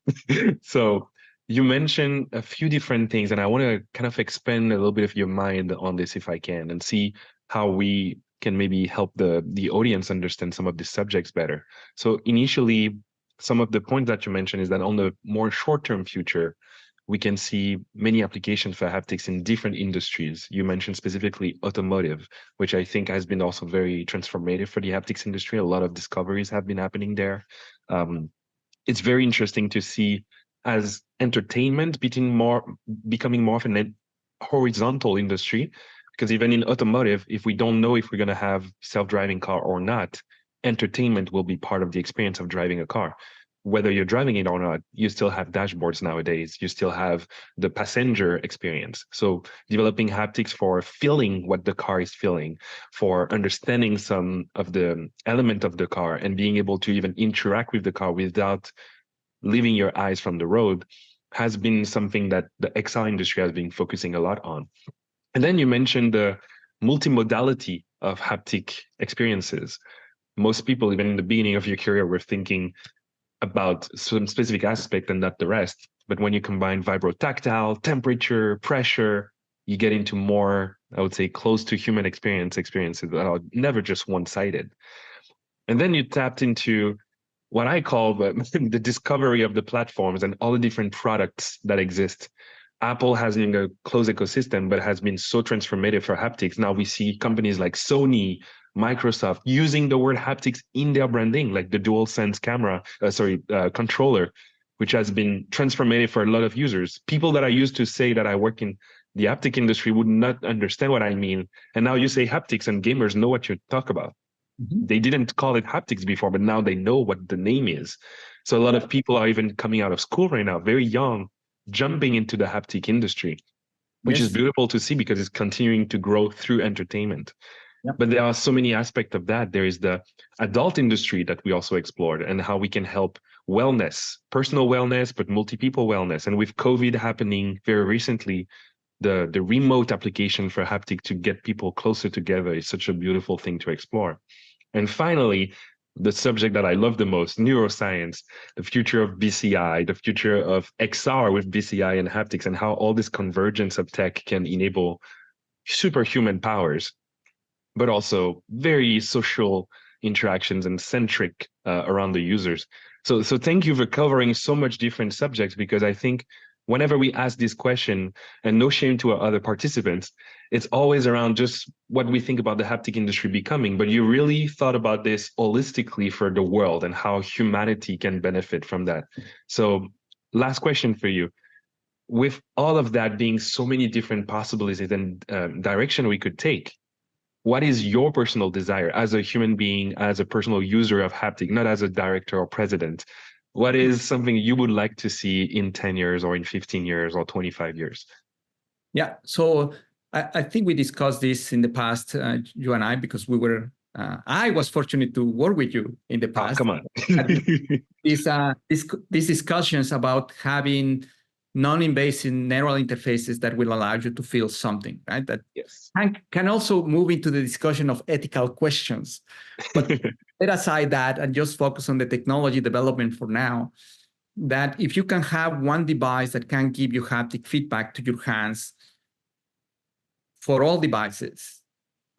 So you mentioned a few different things, and I want to kind of expand a little bit of your mind on this if I can, and see how we can maybe help the audience understand some of the subjects better. So initially, some of the points that you mentioned is that on the more short-term future, we can see many applications for haptics in different industries. You mentioned specifically automotive, which I think has been also very transformative for the haptics industry. A lot of discoveries have been happening there. It's very interesting to see as entertainment becoming more of an horizontal industry, because even in automotive, if we don't know if we're going to have self-driving car or not, entertainment will be part of the experience of driving a car. Whether you're driving it or not, you still have dashboards nowadays. You still have the passenger experience. So developing haptics for feeling what the car is feeling, for understanding some of the element of the car, and being able to even interact with the car without leaving your eyes from the road, has been something that the XR industry has been focusing a lot on. And then you mentioned the multimodality of haptic experiences. Most people, even in the beginning of your career, were thinking about some specific aspect and not the rest. But when you combine vibrotactile, temperature, pressure, you get into more, I would say, close to human experiences that are never just one-sided. And then you tapped into what I call the discovery of the platforms and all the different products that exist. Apple has been a closed ecosystem, but has been so transformative for haptics. Now we see companies like Sony, Microsoft using the word haptics in their branding, like the DualSense controller, which has been transformative for a lot of users. People that I used to say that I work in the haptic industry would not understand what I mean. And now you say haptics and gamers know what you talk about. They didn't call it haptics before, but now they know what the name is. So a lot of people are even coming out of school right now, very young, jumping into the haptic industry, which is Yes. beautiful to see because it's continuing to grow through entertainment. Yep. But there are so many aspects of that. There is the adult industry that we also explored and how we can help wellness, personal wellness, but multi-people wellness. And with COVID happening very recently, the remote application for haptic to get people closer together is such a beautiful thing to explore. And finally, the subject that I love the most, neuroscience, the future of BCI, the future of XR with BCI and haptics, and how all this convergence of tech can enable superhuman powers, but also very social interactions and centric around the users. So thank you for covering so much different subjects, because I think whenever we ask this question, and no shame to our other participants, it's always around just what we think about the haptic industry becoming, but you really thought about this holistically for the world and how humanity can benefit from that. So last question for you. With all of that being so many different possibilities and direction we could take, what is your personal desire as a human being, as a personal user of haptic, not as a director or president? What is something you would like to see in 10 years or in 15 years or 25 years? Yeah. So I think we discussed this in the past, you and I, because I was fortunate to work with you in the past. Come on. These discussions about having non-invasive neural interfaces that will allow you to feel something, right? That yes. can also move into the discussion of ethical questions. But set aside that and just focus on the technology development for now, that if you can have one device that can give you haptic feedback to your hands for all devices,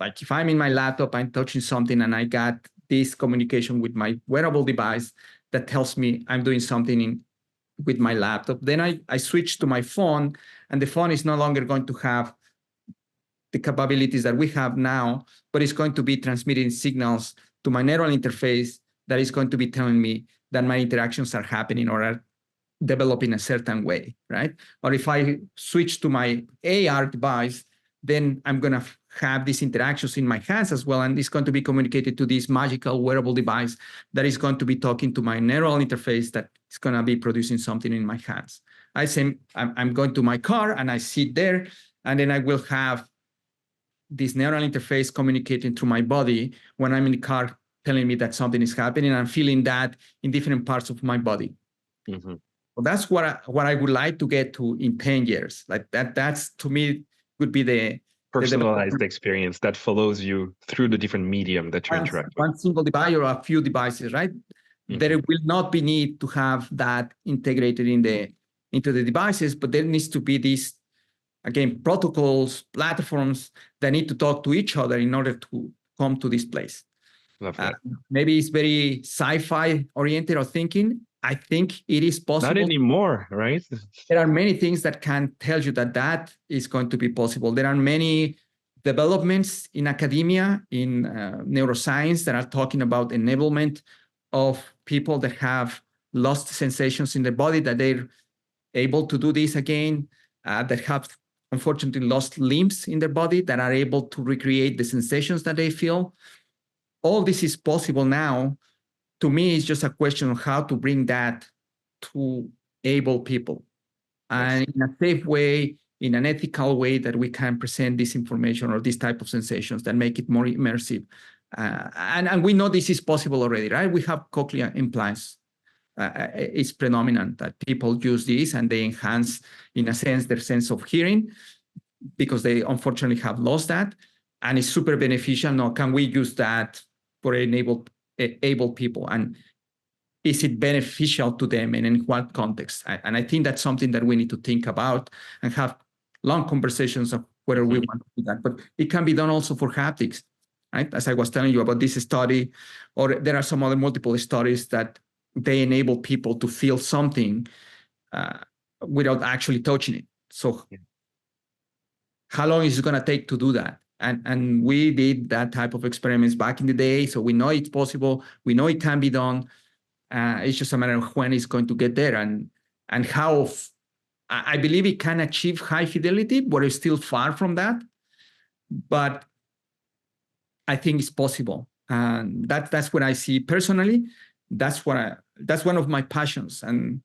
like if I'm in my laptop, I'm touching something and I got this communication with my wearable device that tells me I'm doing something with my laptop, then I switch to my phone, and the phone is no longer going to have the capabilities that we have now, but it's going to be transmitting signals to my neural interface that is going to be telling me that my interactions are happening or are developing a certain way, right? Or if I switch to my AR device, then I'm going to have these interactions in my hands as well, and it's going to be communicated to this magical wearable device that is going to be talking to my neural interface that is going to be producing something in my hands. I say I'm going to my car and I sit there, and then I will have this neural interface communicating through my body when I'm in the car, telling me that something is happening. I'm feeling that in different parts of my body. Mm-hmm. Well, that's what I would like to get to in 10 years. Like that's to me would be the personalized experience that follows you through the different medium that you interact with. One single device or a few devices, right? Mm-hmm. There will not be need to have that integrated into the devices, but there needs to be these, again, protocols, platforms that need to talk to each other in order to come to this place. Love that. Maybe it's very sci-fi oriented or thinking. I think it is possible. Not anymore, right? There are many things that can tell you that is going to be possible. There are many developments in academia, in neuroscience, that are talking about enablement of people that have lost sensations in their body, that they're able to do this again, that have unfortunately lost limbs in their body, that are able to recreate the sensations that they feel. All this is possible now. To me, it's just a question of how to bring that to able people, and in a safe way, in an ethical way, that we can present this information or this type of sensations that make it more immersive. And we know this is possible already, right? We have cochlear implants. It's predominant that people use this and they enhance, in a sense, their sense of hearing, because they unfortunately have lost that. And it's super beneficial. Now, can we use that for able people? And is it beneficial to them, and in what context? And I think that's something that we need to think about and have long conversations of whether we want to do that. But it can be done also for haptics, right? As I was telling you about this study, or there are some other multiple studies that they enable people to feel something without actually touching it. So how long is it going to take to do that? And we did that type of experiments back in the day. So we know it's possible. We know it can be done. It's just a matter of when it's going to get there and how I believe it can achieve high fidelity, but it's still far from that. But I think it's possible, and that's what I see personally. That's one of my passions, and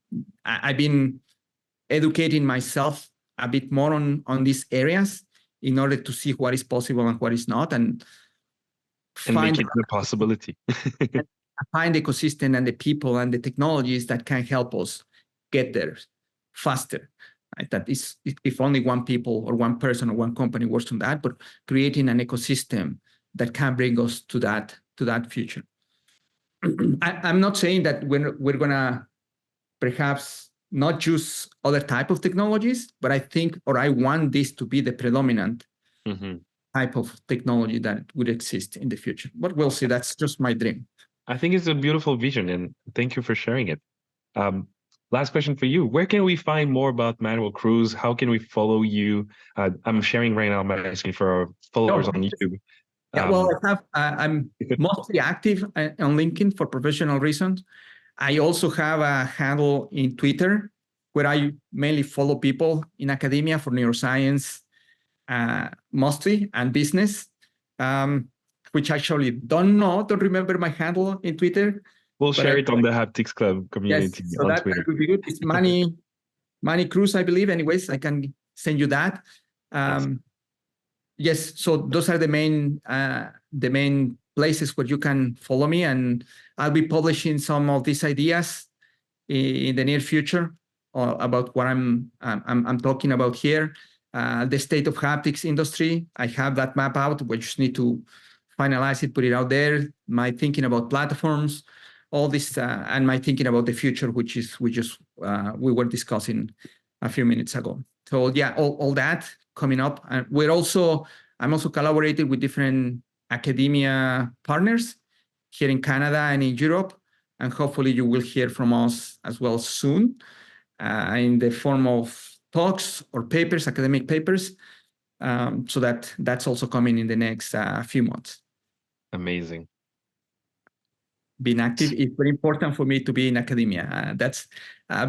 I've been educating myself a bit more on these areas in order to see what is possible and what is not, and make it a possibility. find the ecosystem and the people and the technologies that can help us get there faster. Right? That is, if only one people or one person or one company works on that, but creating an ecosystem that can bring us to that future. I'm not saying that we're gonna perhaps not use other type of technologies, but I think, or I want this to be the predominant type of technology that would exist in the future. But we'll see. That's just my dream. I think it's a beautiful vision, and thank you for sharing it. Last question for you. Where can we find more about Manuel Cruz? How can we follow you? I'm sharing right now my screen for our followers on YouTube. Yeah, well, I'm mostly active on LinkedIn for professional reasons. I also have a handle in Twitter where I mainly follow people in academia for neuroscience, mostly, and business, which actually don't remember my handle in Twitter. We'll share it on the Haptics Club community yes, so on Twitter. That would be good. It's Manuel Cruz, I believe. Anyways, I can send you that. Yes, so those are the main places where you can follow me, and I'll be publishing some of these ideas in the near future about what I'm talking about here. The state of haptics industry. I have that map out. We just need to finalize it, put it out there. My thinking about platforms, all this, and my thinking about the future, which is we were discussing a few minutes ago. So yeah, all that coming up. And I'm also collaborating with different academia partners here in Canada and in Europe, and hopefully you will hear from us as well soon in the form of talks or papers, academic papers. So that's also coming in the next few months. Amazing. Being active is very important for me to be in academia. That's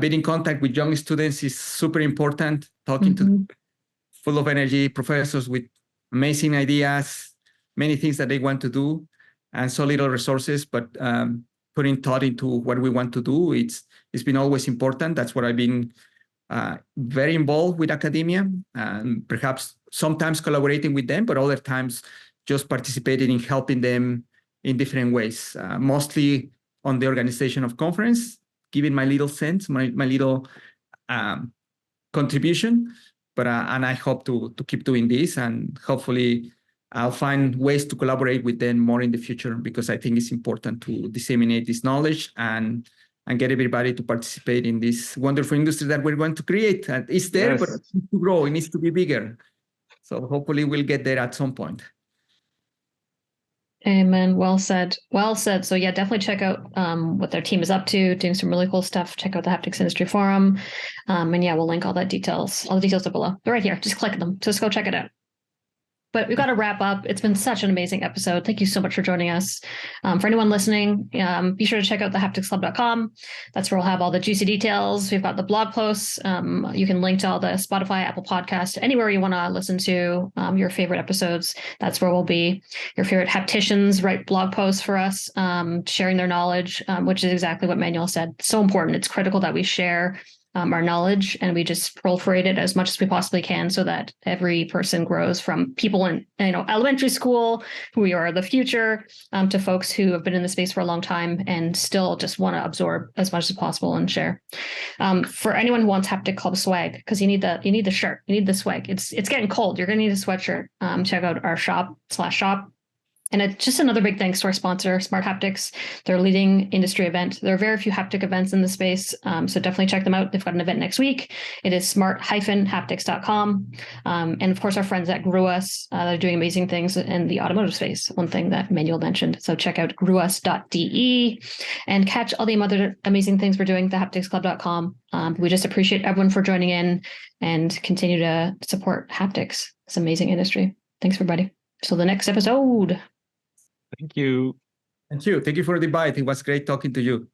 being in contact with young students is super important. Talking to them, full of energy, professors with amazing ideas, many things that they want to do, and so little resources. But putting thought into what we want to do, it's been always important. That's what I've been very involved with academia, and perhaps sometimes collaborating with them, but other times just participating in helping them in different ways, mostly on the organization of conference, giving my little sense, my little contribution. But and I hope to keep doing this, and hopefully I'll find ways to collaborate with them more in the future, because I think it's important to disseminate this knowledge and get everybody to participate in this wonderful industry that we're going to create. And it's there, but it needs to grow. It needs to be bigger. So hopefully we'll get there at some point. Amen. Well said. Well said. So yeah, definitely check out what their team is up to, doing some really cool stuff. Check out the Haptics Industry Forum. And yeah, we'll link all the details are below. They're right here. Just click them. Just go check it out. But we've got to wrap up. It's been such an amazing episode. Thank you so much for joining us. For anyone listening, be sure to check out the hapticsclub.com. That's where we'll have all the juicy details. We've got the blog posts. You can link to all the Spotify, Apple Podcast, anywhere you want to listen to your favorite episodes. That's where we'll be. Your favorite hapticians write blog posts for us, sharing their knowledge, which is exactly what Manuel said. So important. It's critical that we share our knowledge, and we just proliferate it as much as we possibly can, so that every person grows, from people in elementary school who are the future, to folks who have been in the space for a long time and still just want to absorb as much as possible and share. For anyone who wants Haptic Club swag, because you need the shirt, you need the swag. It's getting cold. You're going to need a sweatshirt. Check out our shop. And it's just another big thanks to our sponsor, Smart Haptics. They're a leading industry event. There are very few haptic events in the space, so definitely check them out. They've got an event next week. It is smart-haptics.com. And of course, our friends at GrewUs, they're doing amazing things in the automotive space, one thing that Manuel mentioned. So check out grewus.de and catch all the other amazing things we're doing at hapticsclub.com. We just appreciate everyone for joining in and continue to support haptics. It's an amazing industry. Thanks, everybody. Till the next episode. Thank you. Thank you. Thank you for the invite. It was great talking to you.